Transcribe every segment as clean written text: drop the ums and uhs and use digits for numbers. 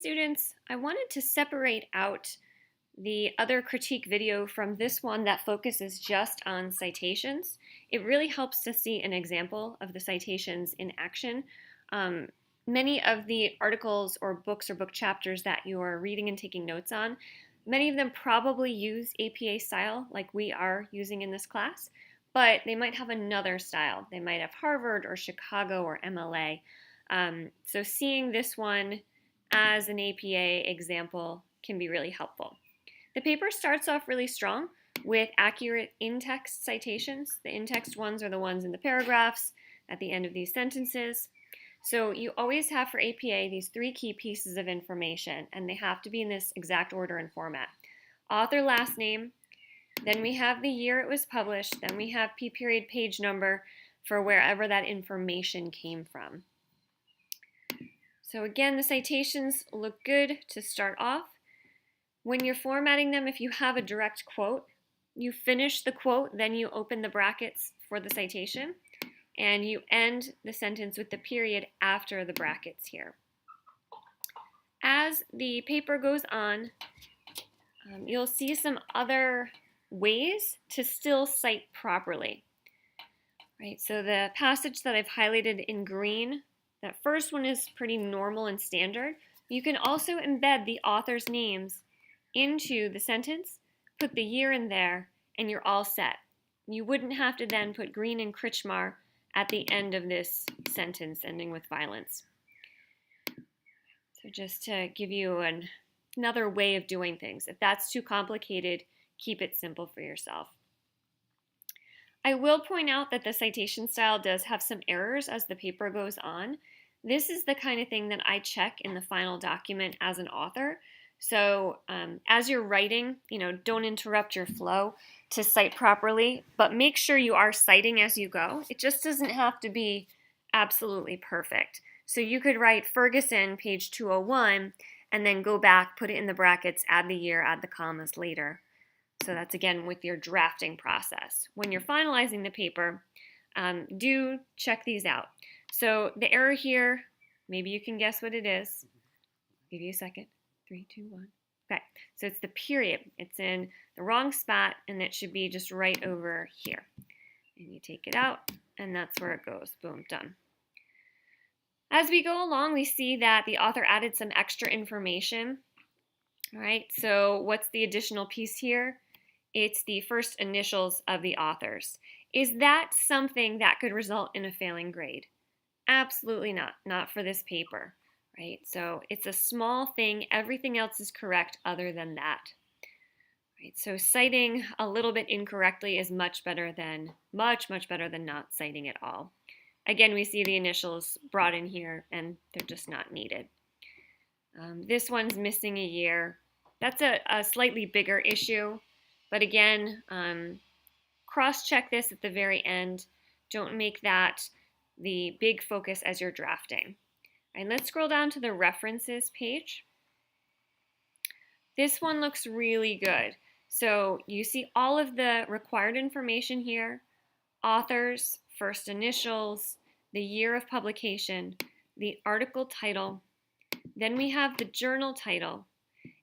Students, I wanted to separate out the other critique video from this one that focuses just on citations. It really helps to see an example of the citations in action. Um, Many of the articles or books or book chapters that you're reading and taking notes on, many of them probably use APA style like we are using in this class, but they might have another style. They might have Harvard or Chicago or MLA. So seeing this one as an APA example can be really helpful. The paper starts off really strong with accurate in-text citations. The in-text ones are the ones in the paragraphs at the end of these sentences. So you always have for APA these three key pieces of information, and they have to be in this exact order and format. Author last name, then we have the year it was published, then we have P period page number for wherever that information came from. So again, the citations look good to start off. When you're formatting them, if you have a direct quote, you finish the quote, then you open the brackets for the citation, and you end the sentence with the period after the brackets here. As the paper goes on, you'll see some other ways to still cite properly. Right, so the passage that I've highlighted in green, that first one is pretty normal and standard. You can also embed the author's names into the sentence, put the year in there, and you're all set. You wouldn't have to then put Green and Kritschmar at the end of this sentence ending with violence. So just to give you another way of doing things. If that's too complicated, keep it simple for yourself. I will point out that the citation style does have some errors as the paper goes on. This is the kind of thing that I check in the final document as an author. So as you're writing, don't interrupt your flow to cite properly, but make sure you are citing as you go. It just doesn't have to be absolutely perfect. So you could write Ferguson, page 201, and then go back, put it in the brackets, add the year, add the commas later. So that's again with your drafting process. When you're finalizing the paper, do check these out. So the error here, maybe you can guess what it is. I'll give you a second. 3, 2, 1. Okay, so it's the period. It's in the wrong spot, and it should be just right over here. And you take it out, and that's where it goes. Boom, done. As we go along, we see that the author added some extra information. All right, so what's the additional piece here? It's the first initials of the authors. Is that something that could result in a failing grade? Absolutely not for this paper, right? So it's a small thing. Everything else is correct other than that. Right, so citing a little bit incorrectly is much better than not citing at all. Again, we see the initials brought in here, and they're just not needed. This one's missing a year. That's a slightly bigger issue. But again, cross-check this at the very end. Don't make that the big focus as you're drafting. All right, let's scroll down to the references page. This one looks really good. So you see all of the required information here, authors, first initials, the year of publication, the article title, then we have the journal title.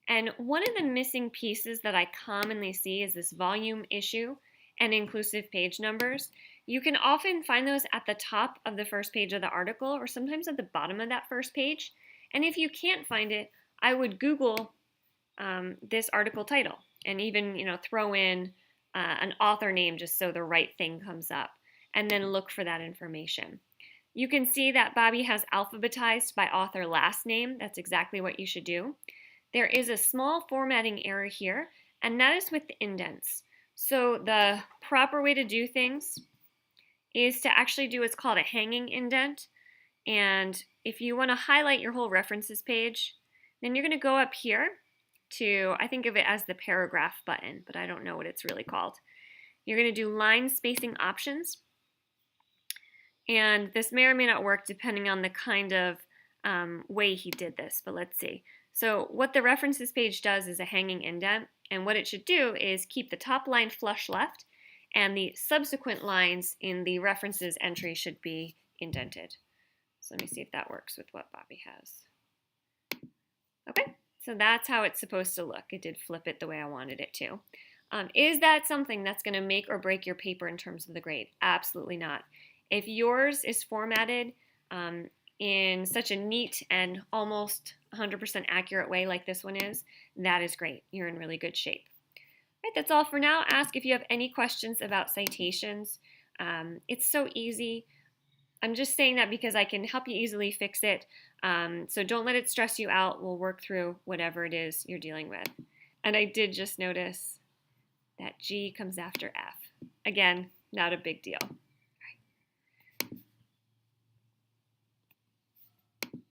And one of the missing pieces that I commonly see is this volume issue and inclusive page numbers. You can often find those at the top of the first page of the article or sometimes at the bottom of that first page. And if you can't find it, I would Google this article title and even throw in an author name just so the right thing comes up and then look for that information. You can see that Bobby has alphabetized by author last name. That's exactly what you should do. There is a small formatting error here, and that is with the indents. So the proper way to do things is to actually do what's called a hanging indent. And if you want to highlight your whole references page, then you're going to go up here to, I think of it as the paragraph button, but I don't know what it's really called. You're going to do line spacing options. And this may or may not work depending on the kind of way he did this, but let's see. So what the references page does is a hanging indent, and what it should do is keep the top line flush left, and the subsequent lines in the references entry should be indented. So let me see if that works with what Bobby has. Okay, so that's how it's supposed to look. It did flip it the way I wanted it to. Is that something that's going to make or break your paper in terms of the grade? Absolutely not. If yours is formatted in such a neat and almost 100% accurate way like this one is, that is great. You're in really good shape. All right, that's all for now. Ask if you have any questions about citations. It's so easy. I'm just saying that because I can help you easily fix it. So don't let it stress you out. We'll work through whatever it is you're dealing with. And I did just notice that G comes after F. Again, not a big deal.